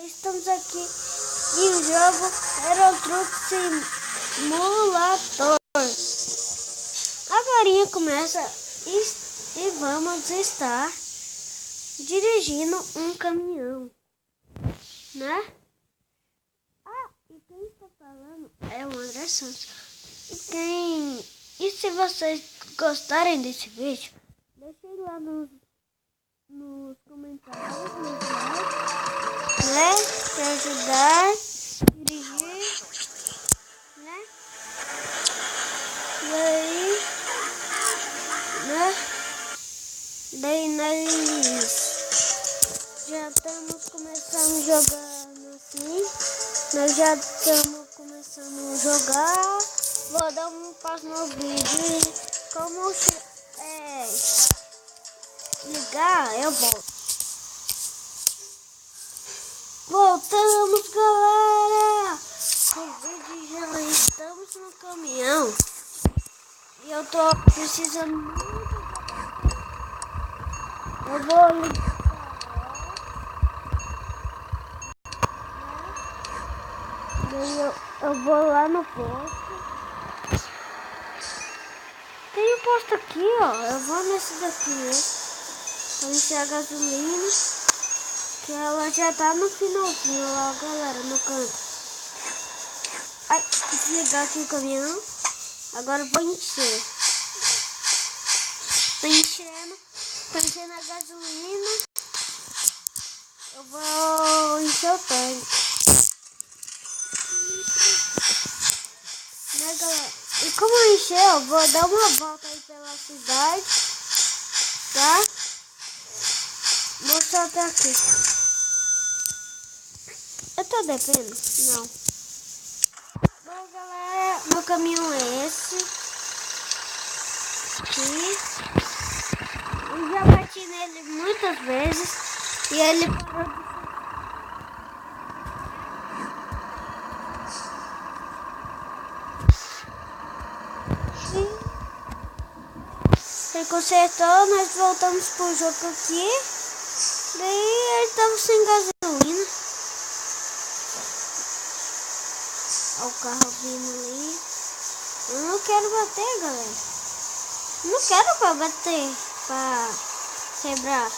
Estamos aqui em um jogo Euro Truck Simulator. Agora começa e vamos estar dirigindo um caminhão, né? E quem está falando é o André Santos. E se vocês gostarem desse vídeo, deixem lá nos comentários, nos likes, né? Para ajudar a dirigir, né? E aí, né? Daí nós já estamos começando jogando assim. Nós já estamos começando a jogar. Vou dar um passo no vídeo. Como ligar, eu volto. Voltamos, galera! Com o vídeo já estamos no caminhão. E eu tô precisando muito. Eu vou ligar. Eu vou lá no posto. Tem um posto aqui, ó. Eu vou nesse daqui, ó. Pra encher a gasolina. Que ela já tá no finalzinho lá, galera, no canto. Ai, desligar aqui o caminhão. Agora eu vou encher. Tô enchendo a gasolina. Eu vou encher o tanque. Né, galera? E como eu encher, eu vou dar uma volta aí pela cidade, tá? Vou só até aqui. Eu tô devendo? Não. Bom, galera, meu caminhão é esse. Aqui. Eu já bati nele muitas vezes e ele parou de... Ele consertou, nós voltamos pro jogo aqui. Daí ele tava sem gasolina. Olha o carro vindo ali. Eu não quero bater, galera. Eu não quero pra bater, pra quebrar.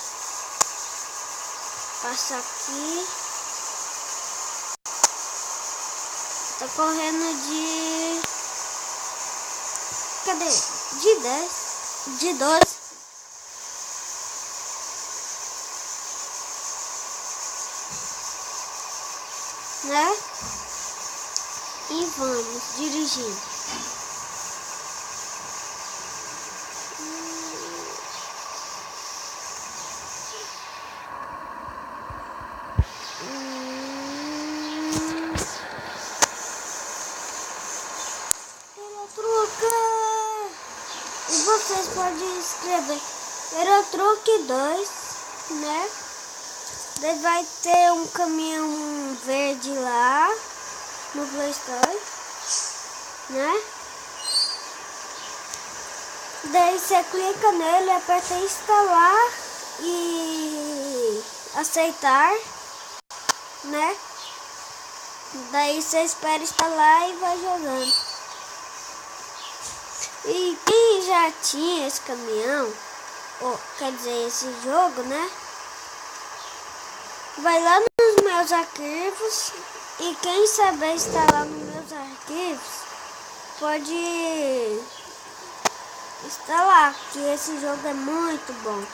Passa aqui. Tô correndo de... Cadê? De 10. De 12. Né? E vamos dirigindo. E vocês podem escrever Eurotruck 2, né? Daí vai ter um caminhão verde lá no Play Store, né? Daí você clica nele, aperta instalar e aceitar, né? Daí você espera instalar e vai jogando. E quem já tinha esse caminhão, ou quer dizer, esse jogo, né? Vai lá nos meus arquivos e quem saber instalar nos meus arquivos pode instalar, que esse jogo é muito bom,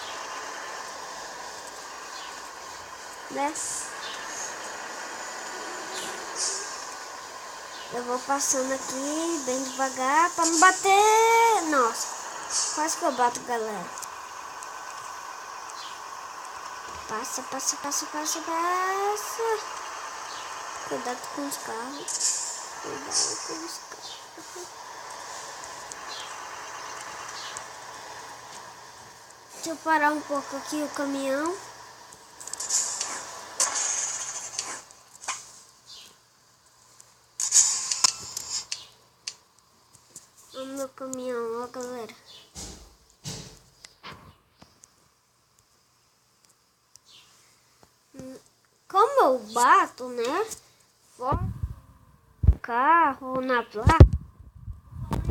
né? Eu vou passando aqui bem devagar para não bater. Nossa, quase que eu bato, galera. Passa. Cuidado com os carros. Deixa eu parar um pouco aqui o caminhão. O meu caminhão, ó, galera. Como eu bato, né? Fora do carro ou na placa,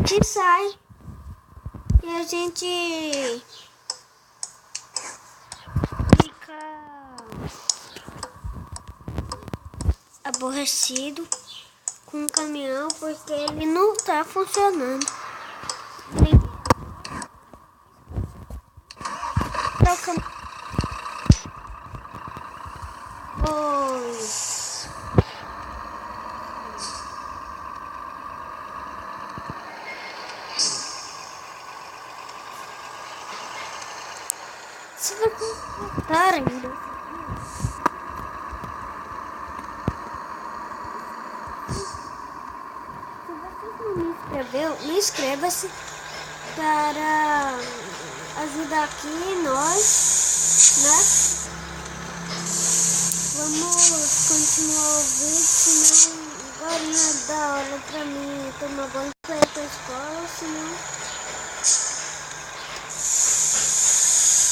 a gente sai e a gente fica aborrecido com o caminhão porque ele não tá funcionando. Se vocês gostarem desse vídeo, se vocês não me inscreveu, inscreva-se para ajudar aqui nós, né? Vamos continuar o vídeo, senão agora não é da hora pra mim tomar banho pra ir pra escola, senão...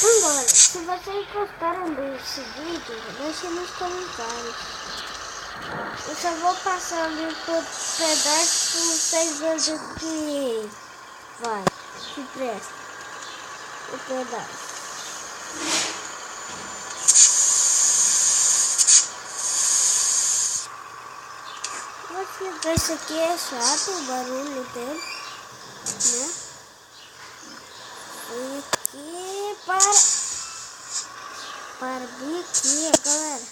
Então, galera, se vocês gostaram desse vídeo, deixem nos comentários. Eu só vou passar ali por pedaço pra vocês verem o que vai, que presta o pedaço. Esse aqui é chato, o barulho dele, né? E aqui para vir aqui, galera.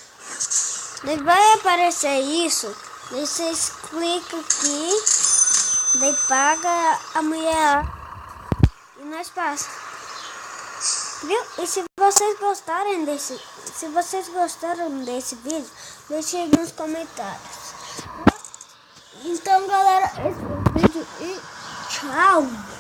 Daí vai aparecer isso. Daí vocês clicam aqui, daí paga a mulher e nós passa. Viu? E se vocês gostaram desse vídeo, deixem aí nos comentários. Então, galera, esse é o vídeo e tchau!